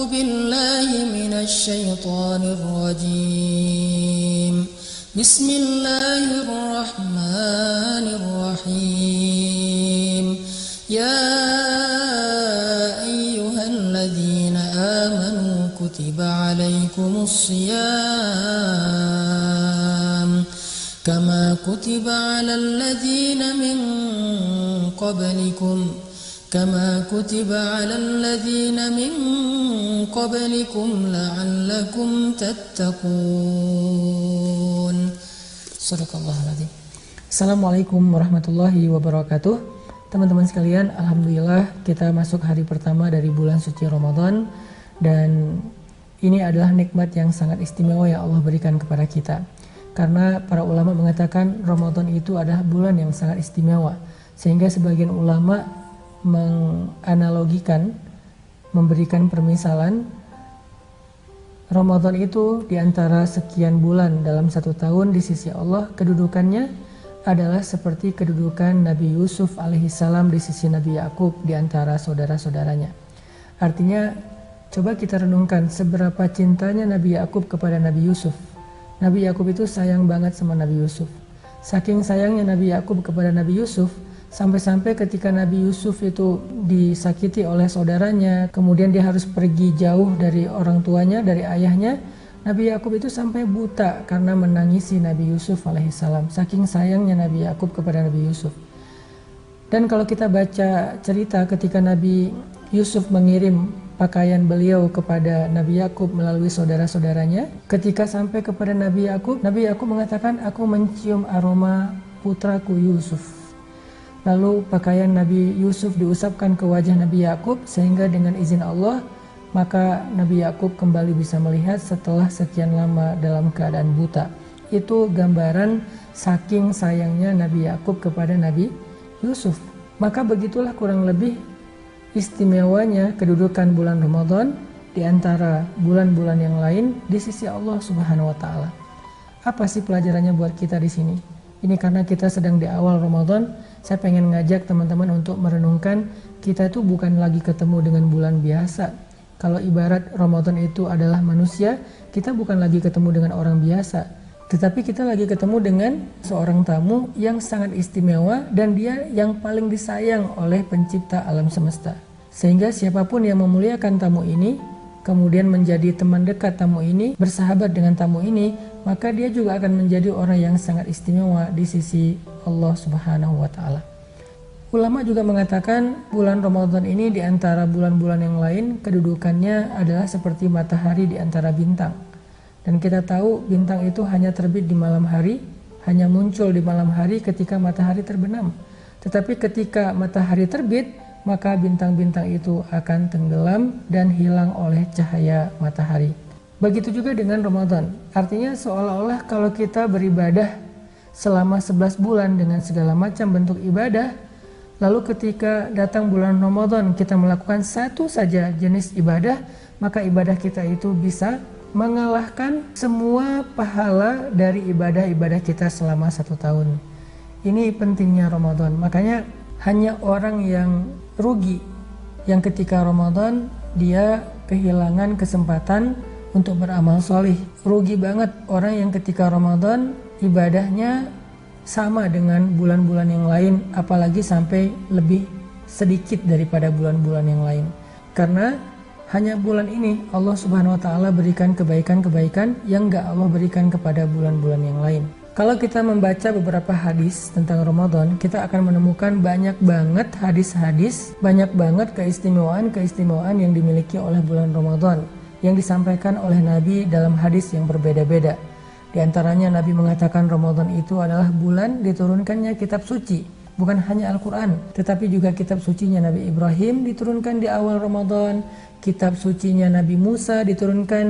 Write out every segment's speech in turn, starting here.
بالله من الشيطان الرجيم بسم الله الرحمن الرحيم يا أيها الذين آمنوا كتب عليكم الصيام كما كتب على الذين من قبلكم لعلكم تتقون. Sadaqallahul-Adzim. Assalamualaikum warahmatullahi wabarakatuh. Teman-teman sekalian, alhamdulillah kita masuk hari pertama dari bulan suci Ramadan, dan ini adalah nikmat yang sangat istimewa yang Allah berikan kepada kita. Karena para ulama mengatakan Ramadan itu adalah bulan yang sangat istimewa, sehingga sebagian ulama menganalogikan, memberikan permisalan Ramadan itu di antara sekian bulan dalam satu tahun di sisi Allah, kedudukannya adalah seperti kedudukan Nabi Yusuf alaihissalam di sisi Nabi Yakub di antara saudara-saudaranya. Artinya, coba kita renungkan seberapa cintanya Nabi Yakub kepada Nabi Yusuf. Nabi Yakub itu sayang banget sama Nabi Yusuf. Saking sayangnya Nabi Yakub kepada Nabi Yusuf, sampai-sampai ketika Nabi Yusuf itu disakiti oleh saudaranya, kemudian dia harus pergi jauh dari orang tuanya, dari ayahnya, Nabi Yakub itu sampai buta karena menangisi Nabi Yusuf alaihissalam. Saking sayangnya Nabi Yakub kepada Nabi Yusuf. Dan kalau kita baca cerita ketika Nabi Yusuf mengirim pakaian beliau kepada Nabi Yakub melalui saudara-saudaranya, ketika sampai kepada Nabi Yakub mengatakan, aku mencium aroma putraku Yusuf. Lalu pakaian Nabi Yusuf diusapkan ke wajah Nabi Yakub, sehingga dengan izin Allah maka Nabi Yakub kembali bisa melihat setelah sekian lama dalam keadaan buta. Itu gambaran saking sayangnya Nabi Yakub kepada Nabi Yusuf. Maka begitulah kurang lebih istimewanya kedudukan bulan Ramadan di antara bulan-bulan yang lain di sisi Allah Subhanahu wa taala. Apa sih pelajarannya buat kita di sini? Ini karena kita sedang di awal Ramadan, saya pengen ngajak teman-teman untuk merenungkan kita itu bukan lagi ketemu dengan bulan biasa. Kalau ibarat Ramadan itu adalah manusia, kita bukan lagi ketemu dengan orang biasa, tetapi kita lagi ketemu dengan seorang tamu yang sangat istimewa dan dia yang paling disayang oleh pencipta alam semesta. Sehingga siapapun yang memuliakan tamu ini, kemudian menjadi teman dekat tamu ini, bersahabat dengan tamu ini, maka dia juga akan menjadi orang yang sangat istimewa di sisi Allah Subhanahu wa taala. Ulama juga mengatakan bulan Ramadan ini di antara bulan-bulan yang lain kedudukannya adalah seperti matahari di antara bintang. Dan kita tahu bintang itu hanya terbit di malam hari, hanya muncul di malam hari ketika matahari terbenam. Tetapi ketika matahari terbit, maka bintang-bintang itu akan tenggelam dan hilang oleh cahaya matahari. Begitu juga dengan Ramadan. Artinya seolah-olah kalau kita beribadah selama 11 bulan dengan segala macam bentuk ibadah, lalu ketika datang bulan Ramadan kita melakukan satu saja jenis ibadah, maka ibadah kita itu bisa mengalahkan semua pahala dari ibadah-ibadah kita selama 1 tahun. Ini pentingnya Ramadan. Makanya hanya orang yang rugi yang ketika Ramadan dia kehilangan kesempatan untuk beramal solih. Rugi banget orang yang ketika Ramadan ibadahnya sama dengan bulan-bulan yang lain, apalagi sampai lebih sedikit daripada bulan-bulan yang lain. Karena hanya bulan ini Allah Subhanahu wa taala berikan kebaikan-kebaikan yang enggak Allah berikan kepada bulan-bulan yang lain. Kalau kita membaca beberapa hadis tentang Ramadan, kita akan menemukan banyak banget hadis-hadis, banyak banget keistimewaan-keistimewaan yang dimiliki oleh bulan Ramadan yang disampaikan oleh Nabi dalam hadis yang berbeda-beda. Di antaranya Nabi mengatakan Ramadan itu adalah bulan diturunkannya kitab suci. Bukan hanya Al-Quran, tetapi juga kitab sucinya Nabi Ibrahim diturunkan di awal Ramadan. Kitab sucinya Nabi Musa diturunkan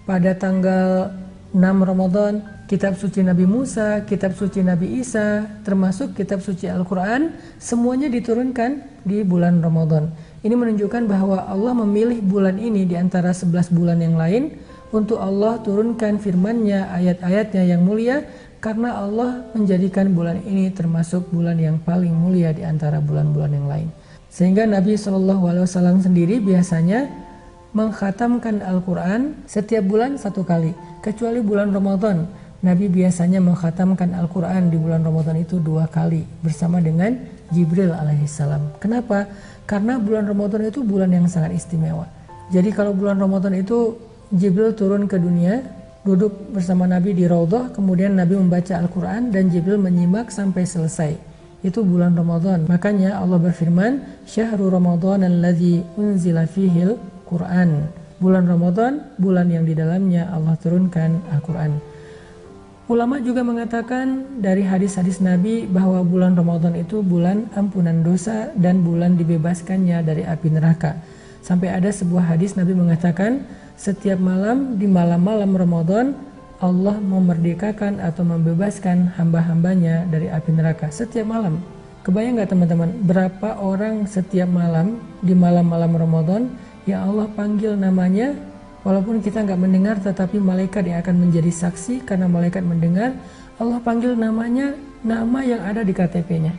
pada tanggal 6 Ramadan. Kitab suci Nabi Musa, kitab suci Nabi Isa, termasuk kitab suci Al-Quran, semuanya diturunkan di bulan Ramadan. Ini menunjukkan bahwa Allah memilih bulan ini di antara 11 bulan yang lain untuk Allah turunkan firman-Nya, ayat-ayatnya yang mulia, karena Allah menjadikan bulan ini termasuk bulan yang paling mulia di antara bulan-bulan yang lain. Sehingga Nabi SAW sendiri biasanya mengkhatamkan Al-Quran setiap bulan 1 kali, kecuali bulan Ramadan. Nabi biasanya mengkhatamkan Al-Quran di bulan Ramadan itu 2 kali bersama dengan Jibril alaihissalam. Kenapa? Karena bulan Ramadan itu bulan yang sangat istimewa. Jadi kalau bulan Ramadan itu Jibril turun ke dunia, duduk bersama Nabi di Raudhah, kemudian Nabi membaca Al-Quran dan Jibril menyimak sampai selesai. Itu bulan Ramadan. Makanya Allah berfirman, Syahrul Ramadan alladzi unzila fihil Quran. Bulan Ramadan, bulan yang di dalamnya Allah turunkan Al-Quran. Ulama juga mengatakan dari hadis-hadis Nabi bahwa bulan Ramadan itu bulan ampunan dosa dan bulan dibebaskannya dari api neraka. Sampai ada sebuah hadis Nabi mengatakan, setiap malam di malam-malam Ramadan Allah memerdekakan atau membebaskan hamba-hambanya dari api neraka. Setiap malam. Kebayang gak teman-teman, berapa orang setiap malam di malam-malam Ramadan yang Allah panggil namanya, walaupun kita gak mendengar, tetapi malaikat yang akan menjadi saksi karena malaikat mendengar. Allah panggil namanya, nama yang ada di KTP-nya.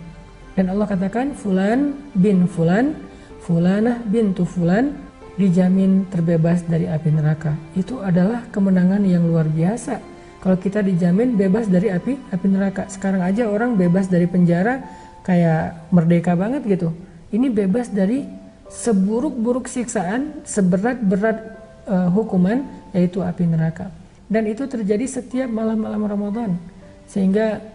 Dan Allah katakan, Fulan bin Fulan, Fulanah bintu Fulan, dijamin terbebas dari api neraka. Itu adalah kemenangan yang luar biasa. Kalau kita dijamin bebas dari api neraka. Sekarang aja orang bebas dari penjara kayak merdeka banget gitu. Ini bebas dari seburuk-buruk siksaan, seberat-berat hukuman, yaitu api neraka. Dan itu terjadi setiap malam-malam Ramadan. Sehingga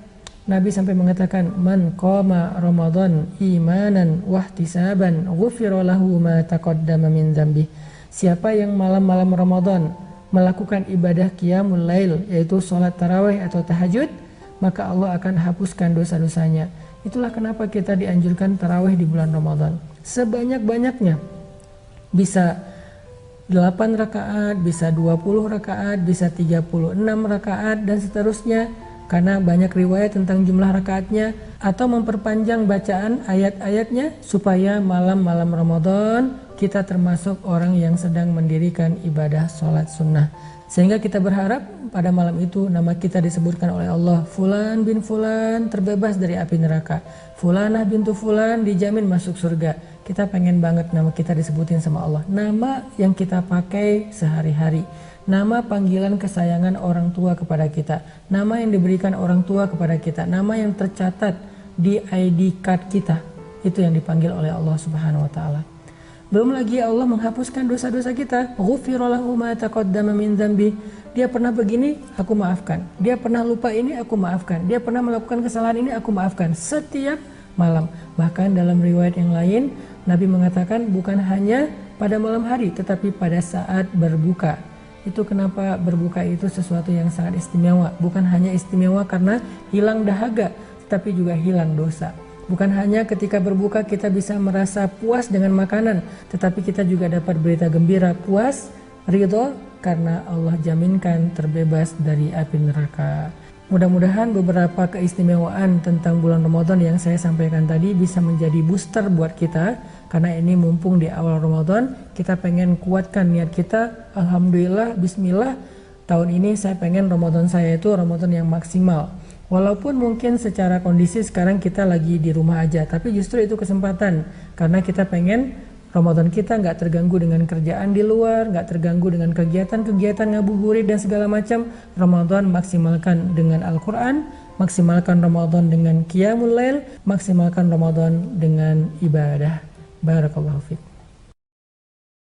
Nabi sampai mengatakan, man qama Ramadan imanan wahtisaban ghufira lahu ma taqaddama min dzambi. Siapa yang malam-malam Ramadan melakukan ibadah qiyamul lail, yaitu salat tarawih atau tahajud, maka Allah akan hapuskan dosa-dosanya. Itulah kenapa kita dianjurkan tarawih di bulan Ramadan. Sebanyak-banyaknya. Bisa 8 rakaat, bisa 20 rakaat, bisa 36 rakaat dan seterusnya. Karena banyak riwayat tentang jumlah rakaatnya, atau memperpanjang bacaan ayat-ayatnya supaya malam-malam Ramadan kita termasuk orang yang sedang mendirikan ibadah sholat sunnah. Sehingga kita berharap pada malam itu nama kita disebutkan oleh Allah, Fulan bin Fulan terbebas dari api neraka, Fulanah bintu Fulan dijamin masuk surga. Kita pengen banget nama kita disebutin sama Allah, nama yang kita pakai sehari-hari, nama panggilan kesayangan orang tua kepada kita, nama yang diberikan orang tua kepada kita, nama yang tercatat di ID card kita, itu yang dipanggil oleh Allah Subhanahu wa taala. Belum lagi Allah menghapuskan dosa-dosa kita. Ghufira lahu ma taqaddama min dzambi. Dia pernah begini, aku maafkan. Dia pernah lupa ini, aku maafkan. Dia pernah melakukan kesalahan ini, aku maafkan. Setiap malam. Bahkan dalam riwayat yang lain, Nabi mengatakan bukan hanya pada malam hari, tetapi pada saat berbuka. Itu kenapa berbuka itu sesuatu yang sangat istimewa. Bukan hanya istimewa karena hilang dahaga, tetapi juga hilang dosa. Bukan hanya ketika berbuka kita bisa merasa puas dengan makanan, tetapi kita juga dapat berita gembira, puas, ridho, karena Allah jaminkan terbebas dari api neraka. Mudah-mudahan beberapa keistimewaan tentang bulan Ramadan yang saya sampaikan tadi bisa menjadi booster buat kita, karena ini mumpung di awal Ramadan, kita pengen kuatkan niat kita. Alhamdulillah, bismillah, tahun ini saya pengen Ramadan saya itu Ramadan yang maksimal. Walaupun mungkin secara kondisi sekarang kita lagi di rumah aja, tapi justru itu kesempatan, karena kita pengen Ramadan kita nggak terganggu dengan kerjaan di luar, nggak terganggu dengan kegiatan-kegiatan ngabuburit dan segala macam. Ramadan maksimalkan dengan Al-Quran, maksimalkan Ramadan dengan Qiyamul Lail, maksimalkan Ramadan dengan ibadah. Barakallahu fiik.